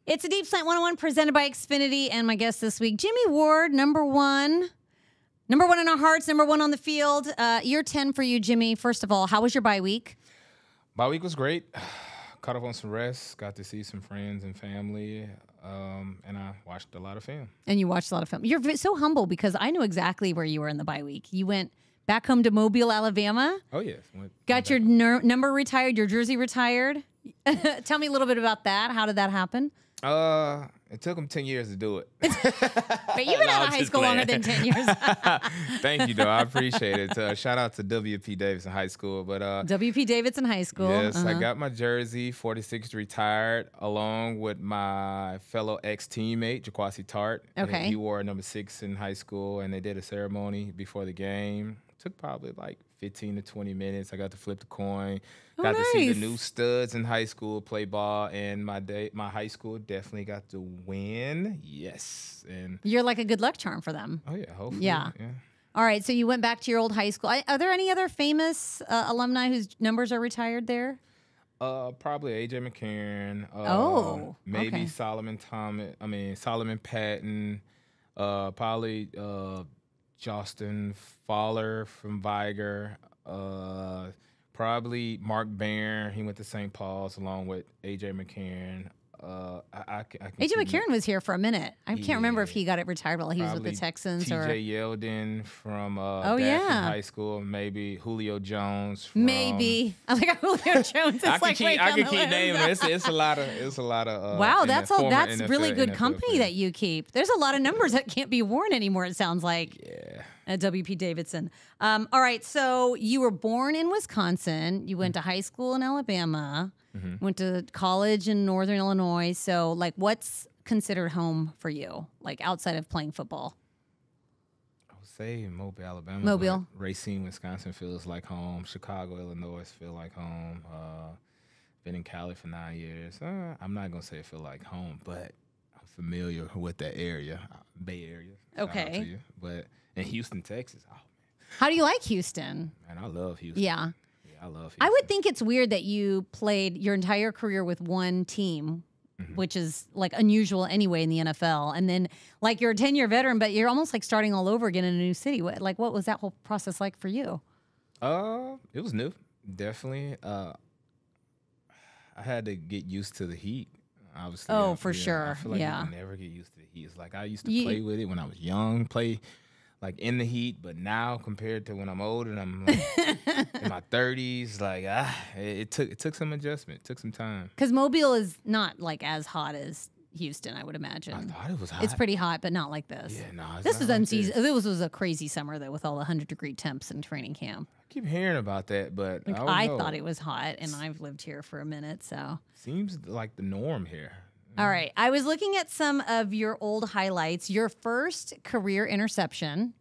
It's a DeepSlant 101 presented by Xfinity, and my guest this week, Jimmie Ward, number one in our hearts, number one on the field. Year 10 for you, Jimmie. First of all, how was your bye week? Bye week was great. Caught up on some rest, got to see some friends and family, and I watched a lot of film. And you watched a lot of film. You're so humble because I knew exactly where you were in the bye week. You went back home to Mobile, Alabama. Oh, yes. Got your number retired, your jersey retired. Tell me a little bit about that. How did that happen? It took them 10 years to do it. But you've been out of high school longer than 10 years. Thank you, though. I appreciate it. Shout out to W.P. Davidson High School. W.P. Davidson High School. Yes, I got my jersey, 46 retired, along with my fellow ex-teammate, Jaquasi Tart. Okay. He wore number 6 in high school, and they did a ceremony before the game. Took probably like 15 to 20 minutes. I got to flip the coin. Got to see the new studs in high school play ball, and my high school definitely got to win. Yes. And you're like a good luck charm for them. Oh, yeah, hopefully. Yeah. All right, so you went back to your old high school. Are there any other famous alumni whose numbers are retired there? Probably A.J. McCarron. Maybe okay. Solomon Patton. Probably Justin Fowler from Viger. Probably Mark Barron. He went to St. Paul's along with A.J. McCarron. A.J. McCarron was here for a minute. I can't remember if he got it retired while he was with the Texans. T.J. Yeldon from High School. Maybe Julio Jones. Maybe. I like Julio Jones. I can keep naming. It's a lot of. Wow, that's really good NFL company that you keep. There's a lot of numbers that can't be worn anymore, it sounds like. Yeah. At W.P. Davidson. All right, so you were born in Wisconsin. You went to high school in Alabama. Went to college in Northern Illinois. So, like, what's considered home for you, like, outside of playing football? I would say Mobile, Alabama. Mobile. Racine, Wisconsin feels like home. Chicago, Illinois feel like home. Been in Cali for 9 years. I'm not going to say it feel like home, but I'm familiar with that area, Bay Area. Okay. In Houston, Texas. Oh, man. How do you like Houston? Man, I love Houston. Yeah. I love Houston. I would think it's weird that you played your entire career with one team, which is like unusual anyway in the NFL. And then like you're a 10-year veteran, but you're almost like starting all over again in a new city. What was that whole process like for you? It was new. Definitely. I had to get used to the heat. Obviously. Oh, for sure. I feel like you can never get used to the heat. It's like I used to play with it when I was young, play like in the heat, but now compared to when I'm old and I'm like in my 30s, like it took some adjustment, it took some time. Because Mobile is not like as hot as Houston, I would imagine. I thought it was hot. It's pretty hot, but not like this. Yeah, no, this was unseasoned. This was a crazy summer though, with all the 100-degree temps in training camp. I keep hearing about that, but like, I thought it was hot, and I've lived here for a minute, so seems like the norm here. All right. I was looking at some of your old highlights. Your first career interception,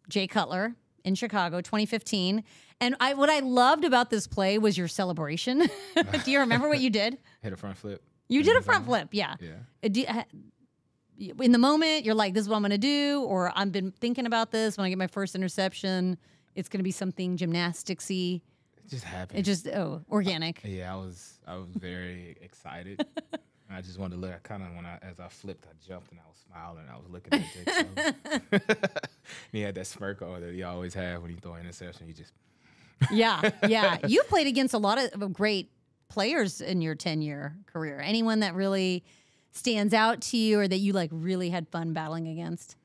Jay Cutler in Chicago, 2015. And what I loved about this play was your celebration. Do you remember what you did? Hit a front flip. You did a front flip, yeah. In the moment, you're like, this is what I'm going to do, or I've been thinking about this when I get my first interception. It's going to be something gymnastics-y. It just happened. It just, organic. Yeah, I was very excited. I just wanted to look. As I flipped, I jumped and I was smiling. I was looking at Jake. He had that smirk on that he always had when he throw an interception. He just. Yeah. You played against a lot of great players in your 10-year career. Anyone that really stands out to you, or that you like really had fun battling against?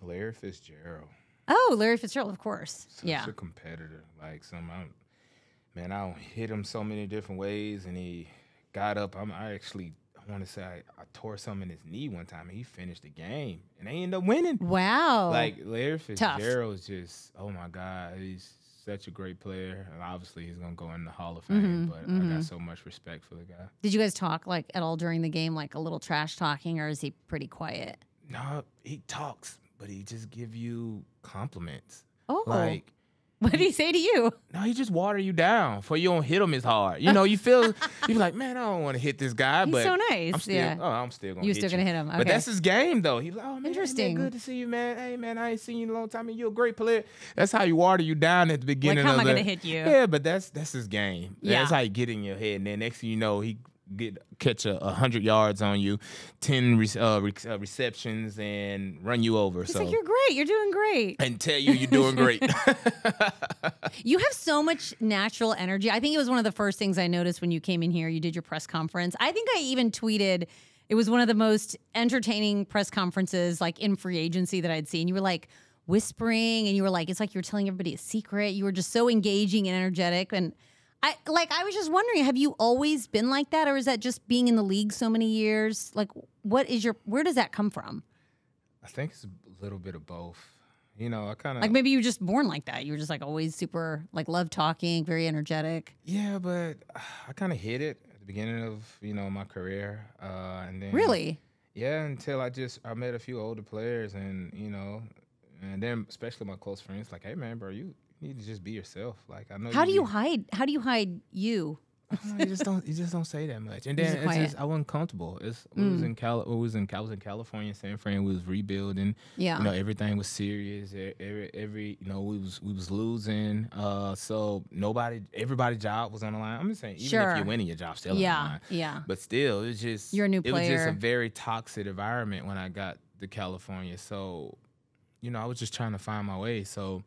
Larry Fitzgerald. Oh, Larry Fitzgerald, of course. Such a competitor. Like I don't hit him so many different ways, and he got up. I want to say I tore something in his knee one time, and he finished the game, and they ended up winning. Wow. Like, Larry Fitzgerald is just, oh, my God, he's such a great player. And obviously, he's going to go in the Hall of Fame, but I got so much respect for the guy. Did you guys talk, like, at all during the game, like a little trash talking, or is he pretty quiet? No, he talks, but he just give you compliments. Oh. Like, what did he say to you? No, he just water you down for you don't hit him as hard. You know, you feel, you be like, man, I don't want to hit this guy. He's but so nice. I'm still going to hit you. You're still going to hit him. Okay. But that's his game, though. He's like, oh, man, interesting. Good to see you, man. Hey, man, I ain't seen you in a long time. You're a great player. That's how you water you down at the beginning. Like, how am I going to hit you? Yeah, but that's his game. Yeah. That's how you get in your head. And then next thing you know, he catch 100 yards on you, 10 receptions, and run you over. He's like, you're great. You're doing great. And tell you you're doing great. You have so much natural energy. I think it was one of the first things I noticed when you came in here. You did your press conference. I think I even tweeted it was one of the most entertaining press conferences like in free agency that I'd seen. You were like whispering and you were like, it's like you're telling everybody a secret. You were just so engaging and energetic. And I was just wondering, have you always been like that? Or is that just being in the league so many years? Like, where does that come from? I think it's a little bit of both. You know, I kind of... Like maybe you were just born like that. You were just like always super, like love talking, very energetic. Yeah, but I kind of hit it at the beginning of, you know, my career. And then... Really? Yeah, until I met a few older players and, you know, and then especially my close friends, like, hey, man, bro, you need to just be yourself. Like, I know. How do you hide you? You just don't say that much. And then I wasn't comfortable. We was in California, San Fran. We was rebuilding. Yeah. You know, everything was serious. Every you know, we was losing. So everybody's job was on the line. I'm just saying, even if you're winning, your job's still on the line. Yeah. But still, it's just you're a new player. It was just a very toxic environment when I got to California. So, you know, I was just trying to find my way. So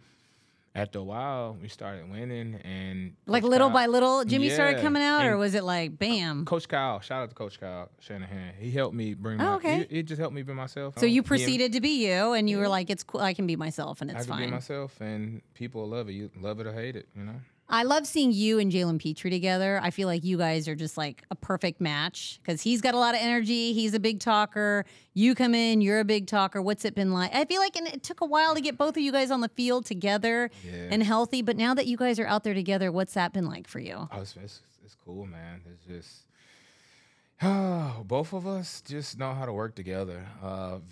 after a while, we started winning, and like Coach little Kyle, by little, Jimmy started coming out, or was it like bam? Coach Kyle, shout out to Coach Kyle Shanahan. He helped me bring my. Okay. He just helped me be myself. So you proceeded to be you, and you were like, "It's cool. I can be myself, and it's fine." I can be myself, and people love it. You love it or hate it, you know. I love seeing you and Jalen Pitre together. I feel like you guys are just like a perfect match because he's got a lot of energy. He's a big talker. You come in, you're a big talker. What's it been like? I feel like it took a while to get both of you guys on the field together and healthy. But now that you guys are out there together, what's that been like for you? Oh, it's cool, man. It's just... both of us just know how to work together.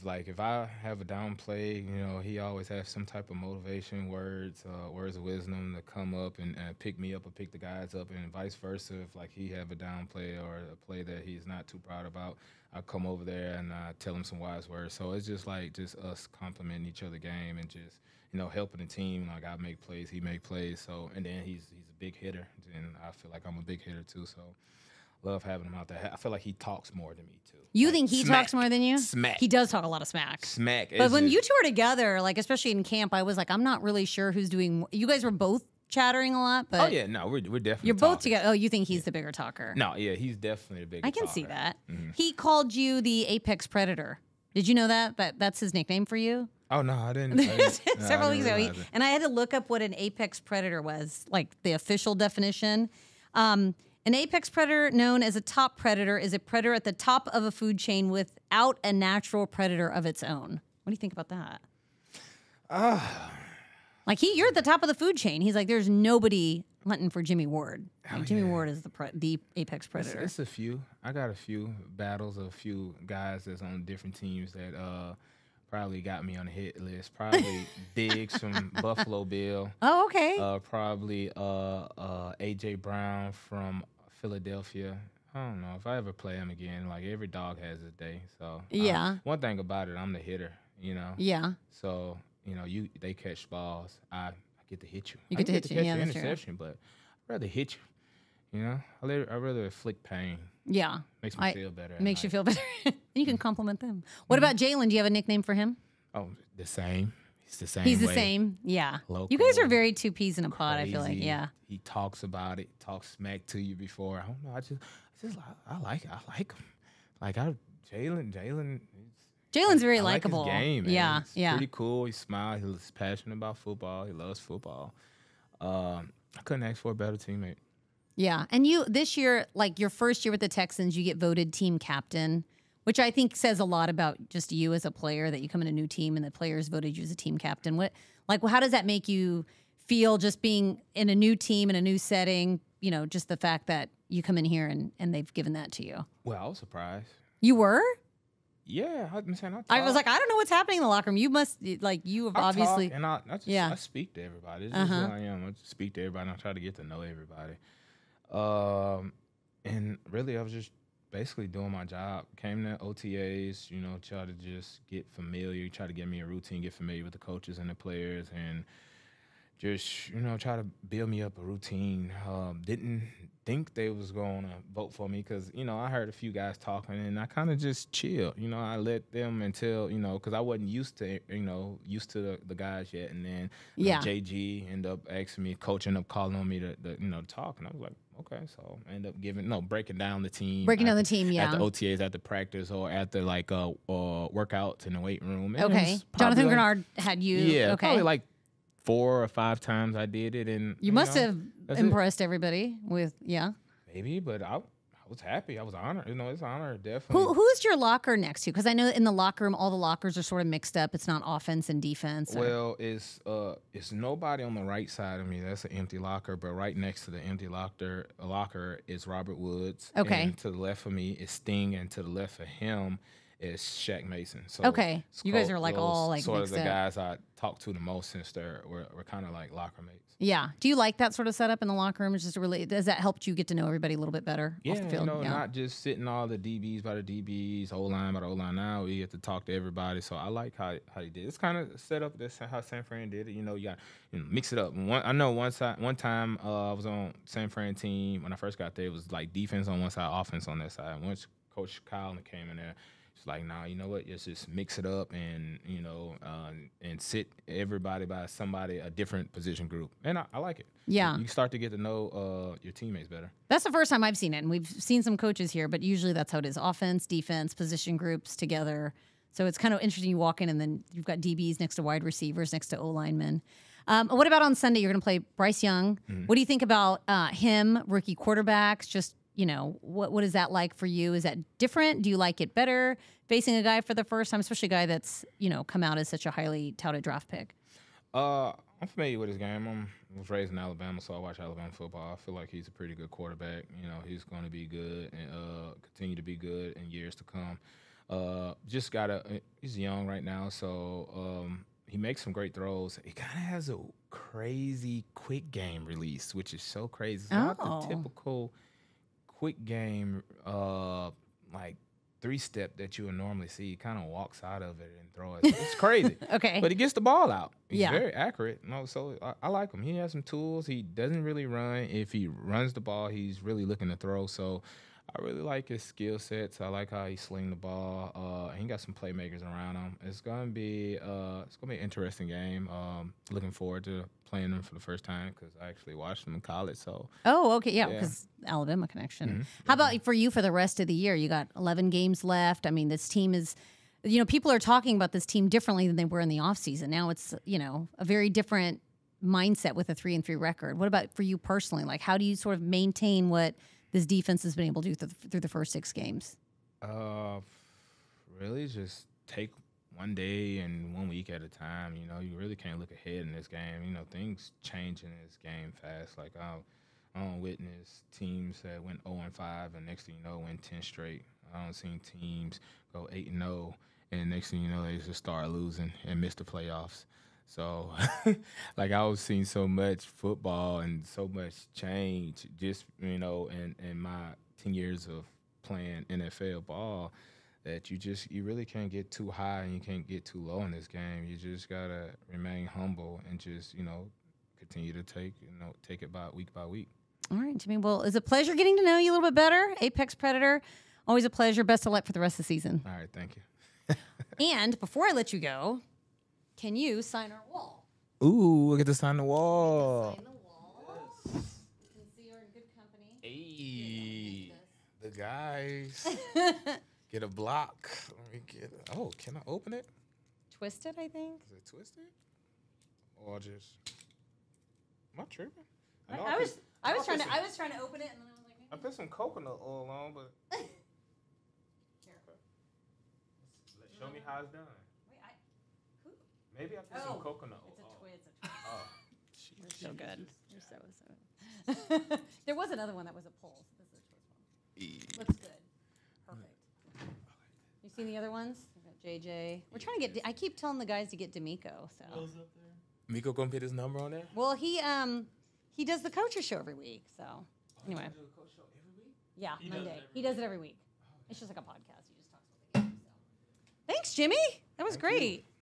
Like if I have a down play, you know, he always has some type of motivation, words of wisdom to come up and pick me up or pick the guys up, and vice versa. If like he have a down play or a play that he's not too proud about, I come over there and tell him some wise words. So it's just us complimenting each other game and just, you know, helping the team. Like I make plays, he make plays. So and then he's a big hitter, and I feel like I'm a big hitter too. So. Love having him out there. I feel like he talks more than me, too. You think he talks more than you? Smack. He does talk a lot of smack. Smack. But when you two are together, like especially in camp, I was like, I'm not really sure who's doing more. You guys were both chattering a lot, but... Oh, yeah. No, we're definitely You're both together. Oh, you think he's the bigger talker? No, yeah, he's definitely the bigger talker. I can see that. Mm-hmm. He called you the Apex Predator. Did you know that? That's his nickname for you? Oh, no, I didn't. Several weeks ago. And I had to look up what an Apex Predator was, like the official definition. An apex predator, known as a top predator, is a predator at the top of a food chain without a natural predator of its own. What do you think about that? Like you're at the top of the food chain. He's like, there's nobody hunting for Jimmie Ward. Like, Jimmie Ward is the apex predator. It's a few. I got a few battles of a few guys that's on different teams that probably got me on the hit list. Probably Diggs from Buffalo Bill. Oh, okay. Probably A.J. Brown from Philadelphia. I don't know if I ever play him again. Like every dog has his day. So yeah. One thing about it, I'm the hitter. You know. Yeah. So you know, they catch balls. I get to hit you. You get to hit you. Yeah, that's interception, but I'd rather hit you. You know, I'd rather inflict pain. Yeah. Makes me feel better. Makes you feel better. You can compliment them. What about Jalen? Do you have a nickname for him? Oh, the same. He's the same. He's the same. Yeah. Local, you guys are very two peas in a pod, crazy. I feel like. Yeah. He talks about it, talks smack to you before. I don't know. I like him. Like Jalen's very likable. likable. Like his game, man. Yeah. He's pretty cool. He smiles. He's passionate about football. He loves football. I couldn't ask for a better teammate. Yeah. And you, this year, like your first year with the Texans, you get voted team captain, which I think says a lot about just you as a player, that you come in a new team and the players voted you as a team captain. How does that make you feel just being in a new team, in a new setting, you know, just the fact that you come in here and they've given that to you? Well, I was surprised. You were? Yeah. I'm saying I was like, I don't know what's happening in the locker room. You must, like, you have obviously. And I speak to everybody. It's just who I am. I just speak to everybody and I try to get to know everybody. And really, I was just basically doing my job. Came to OTAs, you know, try to just get familiar, try to get me a routine, get familiar with the coaches and the players, and just, try to build me up a routine. Didn't think they was going to vote for me because, I heard a few guys talking and I kind of just chilled. I let them until, because I wasn't used to, the guys yet. And then JG ended up asking me, coach ended up calling on me to talk. And I was like, okay. So I ended up breaking down the team. Breaking down the team, yeah. At the OTAs, at the practice, or at the, workouts in the weight room. And okay. Jonathan Grenard had you. Yeah, okay. probably 4 or 5 times I did it. And you must have impressed everybody with, Maybe, but I was happy. I was honored. It's an honor, definitely. Who's your locker next to? Because I know in the locker room, all the lockers are sort of mixed up. It's not offense and defense. Well, it's nobody on the right side of me. That's an empty locker. But right next to the empty locker is Robert Woods. Okay. And to the left of me is Sting, and to the left of him is Shaq Mason. So okay, you guys are all sort mixed of the up. guys I talk to the most since we're kind of like locker mates. Yeah. Do you like that sort of setup in the locker room? Does that help you get to know everybody a little bit better off the field? Not just sitting all the DBs by the DBs, O-line by the O-line. Now we get to talk to everybody. So I like how he did. It's kind of set up. That's how San Fran did it. You got mix it up. I know one time I was on San Fran team when I first got there. It was like defense on one side, offense on that side. Once Coach Kyle came in there, it's like, nah, you know what? Let's just mix it up and and sit everybody by a different position group, and I like it. Yeah, you start to get to know your teammates better. That's the first time I've seen it, and we've seen some coaches here, but usually that's how it is: offense, defense, position groups together. So it's kind of interesting. You walk in, and then you've got DBs next to wide receivers, next to O linemen. What about on Sunday? You're going to play Bryce Young. Mm-hmm. What do you think about him, rookie quarterbacks? Just what is that like for you? Is that different? Do you like it better facing a guy for the first time, especially a guy that's, come out as such a highly touted draft pick? I'm familiar with his game. I was raised in Alabama, so I watch Alabama football. I feel like he's a pretty good quarterback. He's going to be good and continue to be good in years to come. He's young right now, so he makes some great throws. He kind of has a crazy quick game release, which is so crazy. It's not the typical quick game, like 3-step that you would normally see. He kind of walks out of it and throws it. It's crazy. Okay. But he gets the ball out. He's very accurate. So I like him. He has some tools. He doesn't really run. If he runs the ball, he's really looking to throw. So I really like his skill sets. I like how he sling the ball. He got some playmakers around him. It's gonna be an interesting game. Looking forward to playing them for the first time because I actually watched them in college. So okay, yeah, because Alabama connection. Mm-hmm. How about for you for the rest of the year? You got 11 games left. I mean, this team is, people are talking about this team differently than they were in the offseason. Now it's a very different mindset with a 3-3 record. What about for you personally? Like, how do you sort of maintain what this defense has been able to do through the first 6 games? Really just take one day and 1 week at a time. You really can't look ahead in this game. Things change in this game fast. Like I don't witness teams that went 0-5 and next thing you know win 10 straight. I don't see teams go 8-0 and next thing you know they just start losing and miss the playoffs. So, I was seeing so much football and so much change just, in my 10 years of playing NFL ball that you really can't get too high and you can't get too low in this game. You just got to remain humble and just, continue to take it week by week. All right, Jimmie. Well, it's a pleasure getting to know you a little bit better. Apex Predator, always a pleasure. Best of luck for the rest of the season. All right, thank you. And before I let you go, can you sign our wall? Ooh, we get to sign the wall. Sign the wall. Yes. You can see you're in good company. Hey, the guys. Get a block. Let me get it. Oh, can I open it? Twisted, I think. Is it twisted? Or just? Am I tripping? I was trying to open it and then I was like, I put some coconut oil on, but. Show me how it's done. Maybe I put some coconut oil. It's a twist. You're so good. You're so. There was another one that was a pull. So this is the twist one. Looks good. Perfect. You seen the other ones? We got JJ. We're trying to get. I keep telling the guys to get D'Amico. So. Miko gonna put his number on there? Well, he does the coaches show every week. So anyway. He does the coach show every week? Yeah, Monday. He does it every week. It's just like a podcast. He just talks about the game. So. Thanks, Jimmie. That was great.